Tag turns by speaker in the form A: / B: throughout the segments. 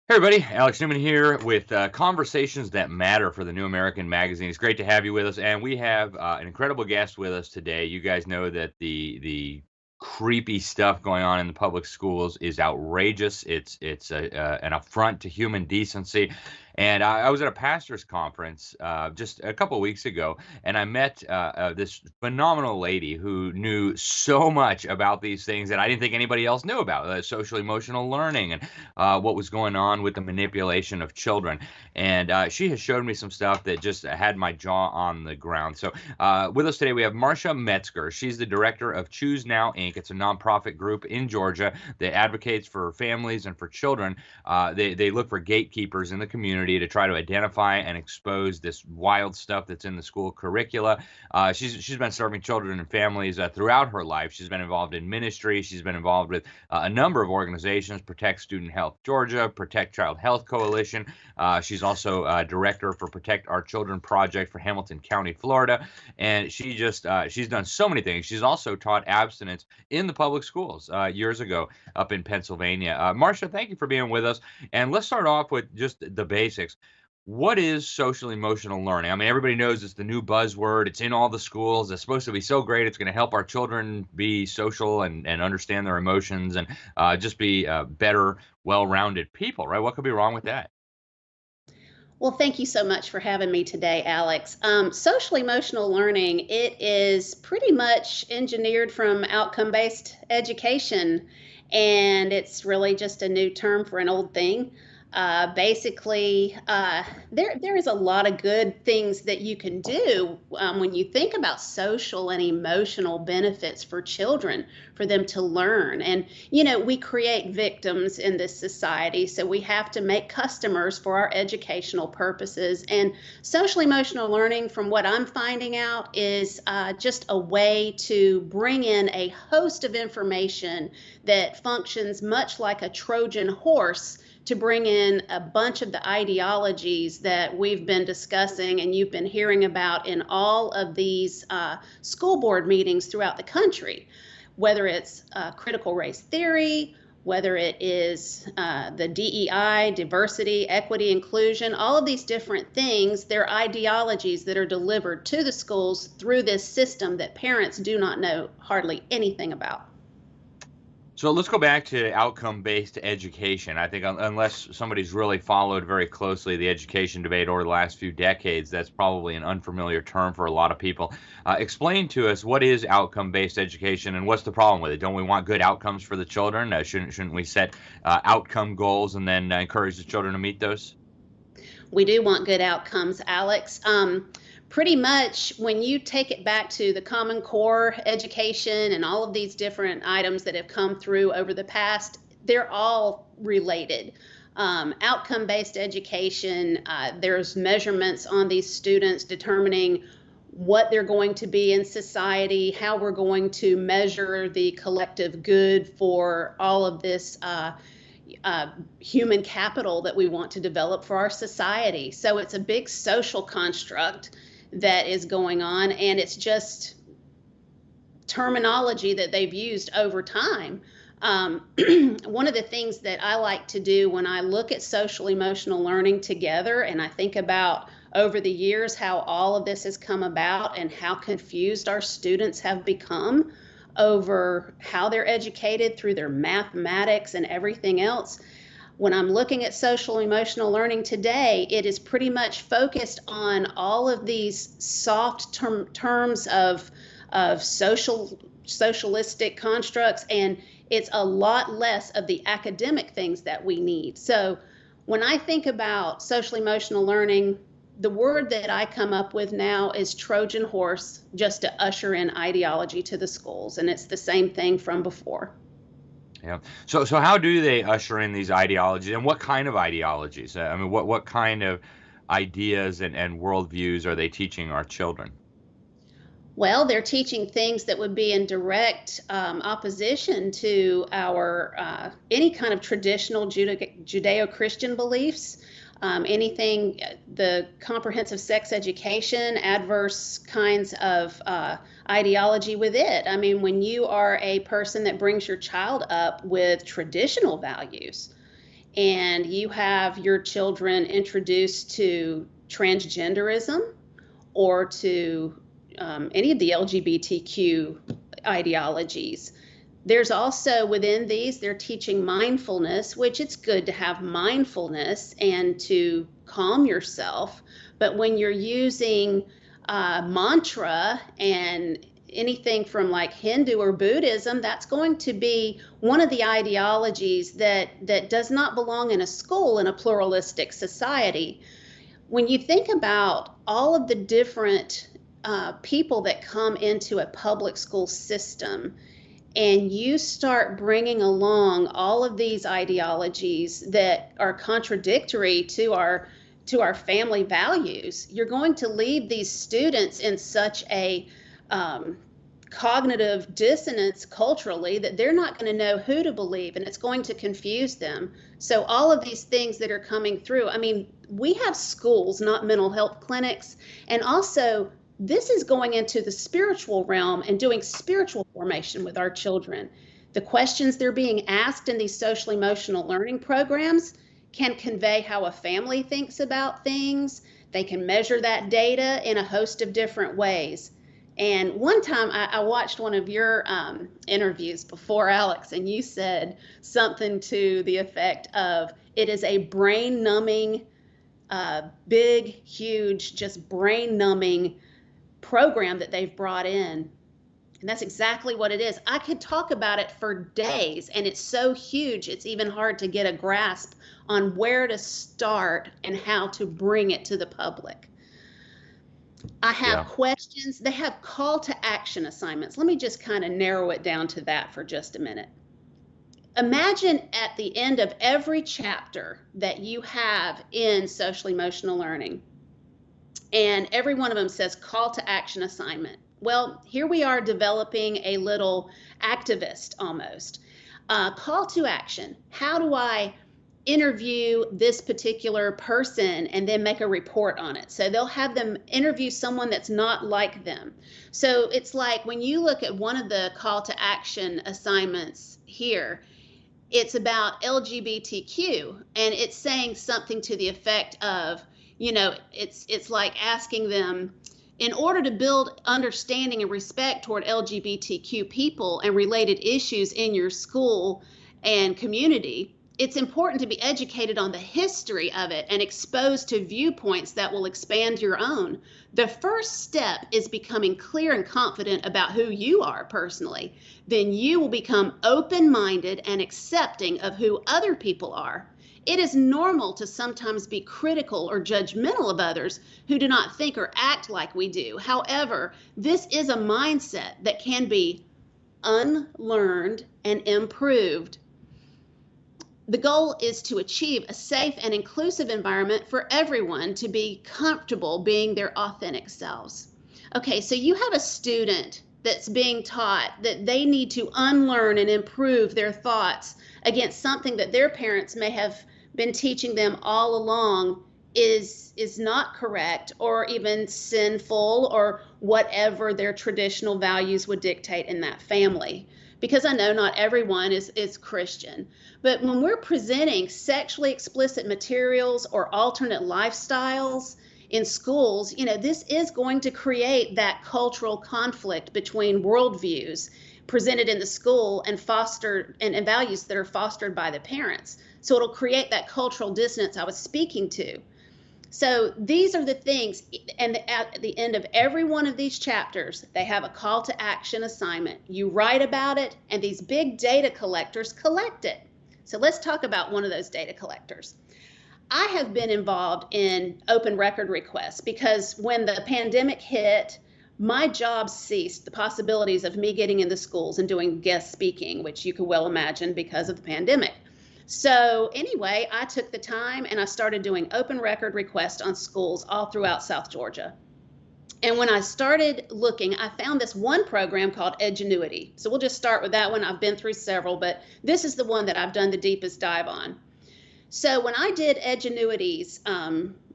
A: Hey everybody, Alex Newman here with Conversations That Matter for the New American Magazine. It's great to have you with us, and we have an incredible guest with us today. You guys know that the creepy stuff going on in the public schools is outrageous. It's an affront to human decency. And I was at a pastors' conference just a couple of weeks ago, and I met this phenomenal lady who knew so much about these things that I didn't think anybody else knew about, social emotional learning and what was going on with the manipulation of children. And she has showed me some stuff that just had my jaw on the ground. So with us today, we have Marsha Metzger. She's the director of Choose Now, Inc. It's a nonprofit group in Georgia that advocates for families and for children. They look for gatekeepers in the community to try to identify and expose this wild stuff that's in the school curricula. She's been serving children and families throughout her life. She's been involved in ministry. She's been involved with a number of organizations: Protect Student Health Georgia, Protect Child Health Coalition. She's also director for Protect Our Children Project for Hamilton County, Florida. And she's done so many things. She's also taught abstinence in the public schools years ago up in Pennsylvania. Marsha, thank you for being with us. And let's start off with just the basics. What is social emotional learning? I mean, everybody knows it's the new buzzword. It's in all the schools. It's supposed to be so great. It's going to help our children be social and understand their emotions and just be better, well-rounded people, right? What could be wrong with that?
B: Well, thank you so much for having me today, Alex. Social emotional learning, it is pretty much engineered from outcome-based education, and it's really just a new term for an old thing. There is a lot of good things that you can do when you think about social and emotional benefits for children, for them to learn. And, we create victims in this society, so we have to make customers for our educational purposes. And social emotional learning, from what I'm finding out, is just a way to bring in a host of information that functions much like a Trojan horse to bring in a bunch of the ideologies that we've been discussing and you've been hearing about in all of these school board meetings throughout the country, whether it's critical race theory, whether it is the DEI, diversity, equity, inclusion, all of these different things. They're ideologies that are delivered to the schools through this system that parents do not know hardly anything about.
A: So let's go back to outcome-based education. I think unless somebody's really followed very closely the education debate over the last few decades, that's probably an unfamiliar term for a lot of people. Explain to us, what is outcome-based education and what's the problem with it? Don't we want good outcomes for the children? Shouldn't we set outcome goals and then encourage the children to meet those?
B: We do want good outcomes, Alex. Pretty much when you take it back to the Common Core education and all of these different items that have come through over the past, they're all related. Outcome-based education, there's measurements on these students determining what they're going to be in society, how we're going to measure the collective good for all of this human capital that we want to develop for our society. So it's a big social construct that is going on, and it's just terminology that they've used over time. One of the things that I like to do when I look at social emotional learning together, and I think about over the years how all of this has come about and how confused our students have become over how they're educated through their mathematics and everything else. When I'm looking at social emotional learning today, it is pretty much focused on all of these soft terms of socialistic constructs, and it's a lot less of the academic things that we need. So when I think about social emotional learning, the word that I come up with now is Trojan Horse, just to usher in ideology to the schools, and it's the same thing from before.
A: Yeah. So how do they usher in these ideologies, and what kind of ideologies? I mean, what kind of ideas and worldviews are they teaching our children?
B: Well, they're teaching things that would be in direct opposition to our any kind of traditional Judeo-Christian beliefs. Anything, the comprehensive sex education, adverse kinds of ideology with it. I mean, when you are a person that brings your child up with traditional values, and you have your children introduced to transgenderism or to any of the LGBTQ ideologies. There's also within these, they're teaching mindfulness, which it's good to have mindfulness and to calm yourself. But when you're using mantra and anything from like Hindu or Buddhism, that's going to be one of the ideologies that does not belong in a school in a pluralistic society. When you think about all of the different people that come into a public school system, and you start bringing along all of these ideologies that are contradictory to our family values, you're going to leave these students in such a cognitive dissonance culturally that they're not going to know who to believe, and it's going to confuse them. So all of these things that are coming through, I mean, we have schools, not mental health clinics, and also this is going into the spiritual realm and doing spiritual formation with our children. The questions they're being asked in these social emotional learning programs can convey how a family thinks about things. They can measure that data in a host of different ways. And one time I watched one of your interviews before, Alex, and you said something to the effect of, it is a brain numbing, big, huge, just brain numbing program that they've brought in. And that's exactly what it is. I could talk about it for days, and it's so huge, it's even hard to get a grasp on where to start and how to bring it to the public. I have questions. They have call to action assignments. Let me just kind of narrow it down to that for just a minute. Imagine at the end of every chapter that you have in social emotional learning, and every one of them says call to action assignment. Well, here we are developing a little activist almost. Call to action. How do I interview this particular person and then make a report on it? So they'll have them interview someone that's not like them. So it's like when you look at one of the call to action assignments here, it's about LGBTQ, and it's saying something to the effect of, you know, it's like asking them, in order to build understanding and respect toward LGBTQ people and related issues in your school and community, it's important to be educated on the history of it and exposed to viewpoints that will expand your own. The first step is becoming clear and confident about who you are personally. Then you will become open-minded and accepting of who other people are. It is normal to sometimes be critical or judgmental of others who do not think or act like we do. However, this is a mindset that can be unlearned and improved. The goal is to achieve a safe and inclusive environment for everyone to be comfortable being their authentic selves. Okay, so you have a student that's being taught that they need to unlearn and improve their thoughts against something that their parents may have been teaching them all along is not correct or even sinful or whatever their traditional values would dictate in that family. Because I know not everyone is Christian, but when we're presenting sexually explicit materials or alternate lifestyles in schools, you know, this is going to create that cultural conflict between worldviews presented in the school and fostered and values that are fostered by the parents. So it'll create that cultural dissonance I was speaking to. So these are the things, and at the end of every one of these chapters, they have a call to action assignment. You write about it, and these big data collectors collect it. So let's talk about one of those data collectors. I have been involved in open record requests because when the pandemic hit, my job ceased. The possibilities of me getting in the schools and doing guest speaking, which you can well imagine because of the pandemic. So anyway, I took the time and I started doing open record requests on schools all throughout South Georgia. And when I started looking, I found this one program called Edgenuity. So we'll just start with that one. I've been through several, but this is the one that I've done the deepest dive on. So when I did Edgenuity's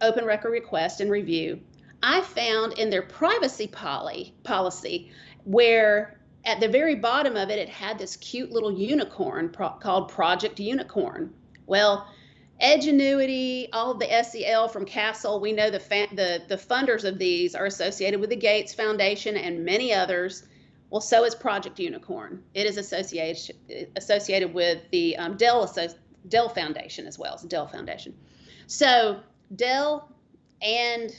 B: open record request and review, I found in their privacy policy where at the very bottom of it, it had this cute little unicorn called Project Unicorn. Well, Edgenuity, all of the SEL from Castle, we know the funders of these are associated with the Gates Foundation and many others. Well, so is Project Unicorn. It is associated with the Dell Foundation as well. It's Dell Foundation. So Dell and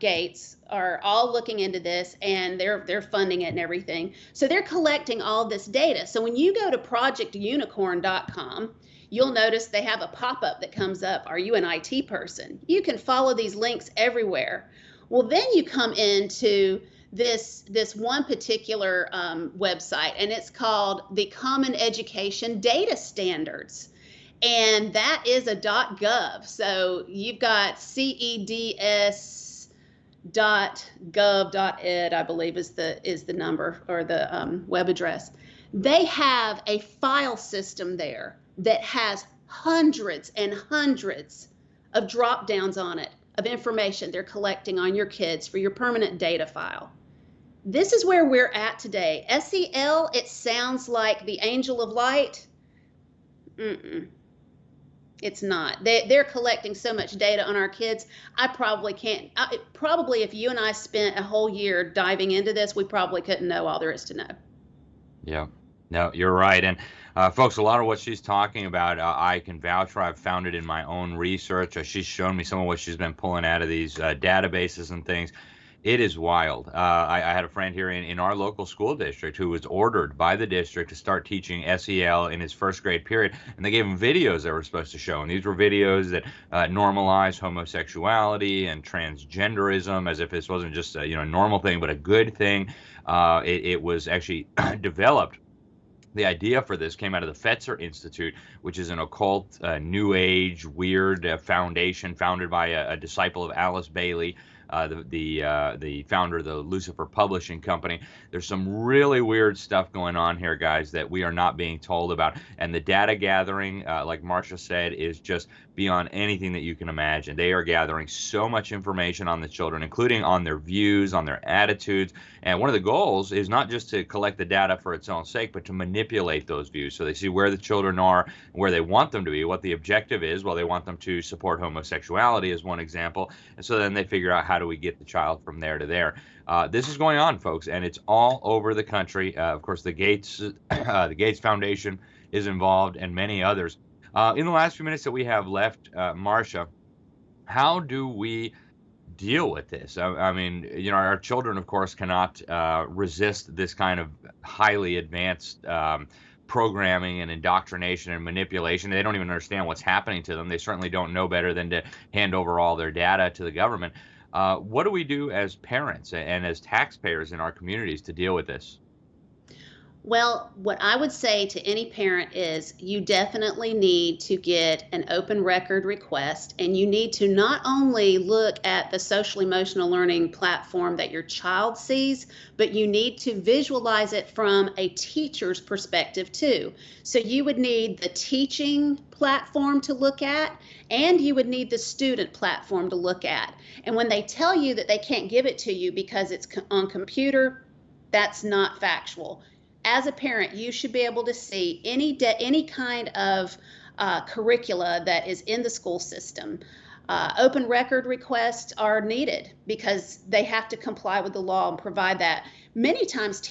B: Gates are all looking into this, and they're funding it and everything. So they're collecting all this data. So when you go to projectunicorn.com, you'll notice they have a pop-up that comes up. Are you an IT person? You can follow these links everywhere. Well, then you come into this one particular website, and it's called the Common Education Data Standards. And that is a .gov. So you've got ceds.gov.ed, I believe is the number or the web address. They have a file system there that has hundreds and hundreds of drop downs on it of information they're collecting on your kids for your permanent data file. This is where we're at today. SEL, it sounds like the angel of light. It's not. They're collecting so much data on our kids. I probably can't. Probably if you and I spent a whole year diving into this, we probably couldn't know all there is to know.
A: Yeah. No, you're right. And folks, a lot of what she's talking about, I can vouch for. I've found it in my own research. She's shown me some of what she's been pulling out of these databases and things. It is wild. I had a friend here in our local school district who was ordered by the district to start teaching SEL in his first grade period, and they gave him videos they were supposed to show. And these were videos that normalized homosexuality and transgenderism as if this wasn't just a normal thing, but a good thing. It was actually developed. The idea for this came out of the Fetzer Institute, which is an occult, new age, weird foundation founded by a disciple of Alice Bailey, the founder of the Lucifer Publishing Company. There's some really weird stuff going on here, guys, that we are not being told about. And the data gathering, like Marsha said, is just beyond anything that you can imagine. They are gathering so much information on the children, including on their views, on their attitudes. And one of the goals is not just to collect the data for its own sake, but to manipulate those views. So they see where the children are, where they want them to be, what the objective is. Well, they want them to support homosexuality as one example. And so then they figure out how do we get the child from there to there. This is going on, folks, and it's all over the country. Of course, the Gates Foundation is involved, and many others. In the last few minutes that we have left, Marsha, how do we deal with this? I mean, our children, of course, cannot resist this kind of highly advanced programming and indoctrination and manipulation. They don't even understand what's happening to them. They certainly don't know better than to hand over all their data to the government. What do we do as parents and as taxpayers in our communities to deal with this?
B: Well, what I would say to any parent is you definitely need to get an open record request, and you need to not only look at the social emotional learning platform that your child sees, but you need to visualize it from a teacher's perspective too. So you would need the teaching platform to look at, and you would need the student platform to look at. And when they tell you that they can't give it to you because it's on computer, that's not factual. As a parent, you should be able to see any kind of curricula that is in the school system. Open record requests are needed because they have to comply with the law and provide that. Many times,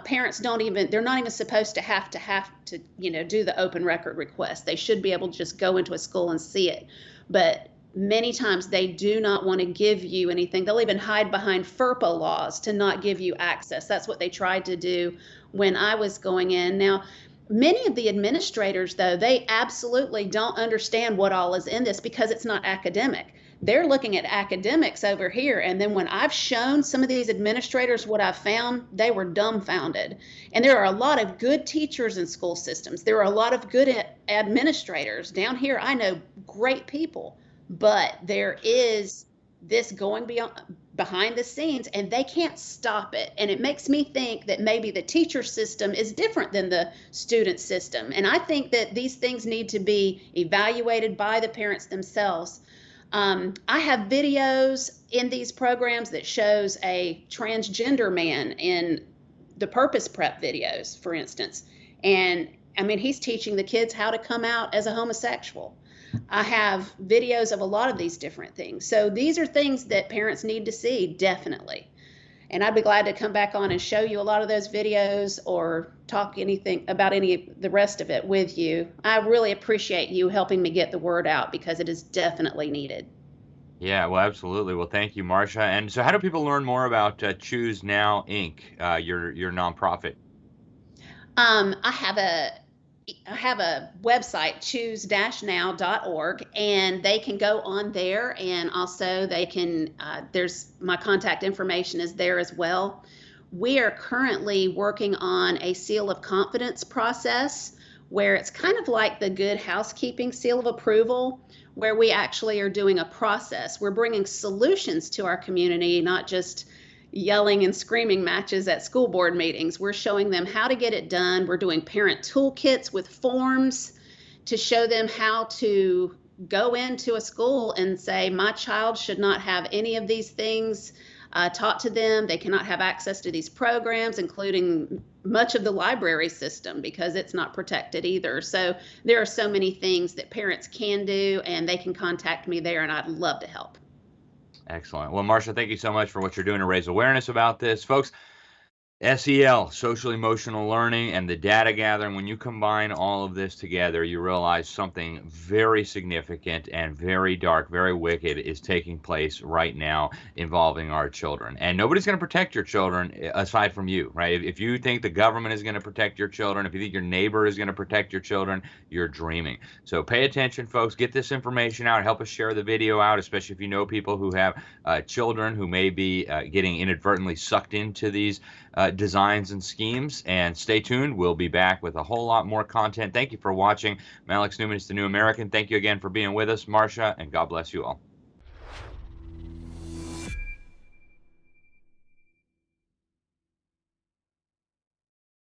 B: parents they're not even supposed to have to do the open record request. They should be able to just go into a school and see it. But many times they do not want to give you anything. They'll even hide behind FERPA laws to not give you access. That's what they tried to do when I was going in. Now, many of the administrators, though, they absolutely don't understand what all is in this because it's not academic. They're looking at academics over here. And then when I've shown some of these administrators what I've found, they were dumbfounded. And there are a lot of good teachers in school systems. There are a lot of good administrators. Down here, I know great people. But there is this going behind the scenes, and they can't stop it. And it makes me think that maybe the teacher system is different than the student system. And I think that these things need to be evaluated by the parents themselves. I have videos in these programs that shows a transgender man in the Purpose Prep videos, for instance. And I mean, he's teaching the kids how to come out as a homosexual. I have videos of a lot of these different things. So these are things that parents need to see, definitely. And I'd be glad to come back on and show you a lot of those videos or talk anything about any of the rest of it with you. I really appreciate you helping me get the word out because it is definitely needed.
A: Yeah, well, absolutely. Well, thank you, Marsha. And so, how do people learn more about Choose Now Inc., your nonprofit?
B: I have a website, choose-now.org, and they can go on there, and also they can there's my contact information is there as well. We are currently working on a seal of confidence process where it's kind of like the good housekeeping seal of approval, where we actually are doing a process. We're bringing solutions to our community, not just yelling and screaming matches at school board meetings. We're showing them how to get it done. We're doing parent toolkits with forms to show them how to go into a school and say, my child should not have any of these things taught to them. They cannot have access to these programs, including much of the library system, because it's not protected either. So there are so many things that parents can do, and they can contact me there, and I'd love to help.
A: Excellent. Well, Marsha, thank you so much for what you're doing to raise awareness about this. Folks, SEL, social emotional learning, and the data gathering, when you combine all of this together, you realize something very significant and very dark, very wicked is taking place right now involving our children. And nobody's going to protect your children aside from you, right? If you think the government is going to protect your children, if you think your neighbor is going to protect your children, you're dreaming. So pay attention, folks. Get this information out. Help us share the video out, especially if you know people who have children who may be getting inadvertently sucked into these designs and schemes. And stay tuned. We'll be back with a whole lot more content. Thank you for watching. I'm Alex Newman. It's the New American. Thank you again for being with us, Marsha, and God bless you all.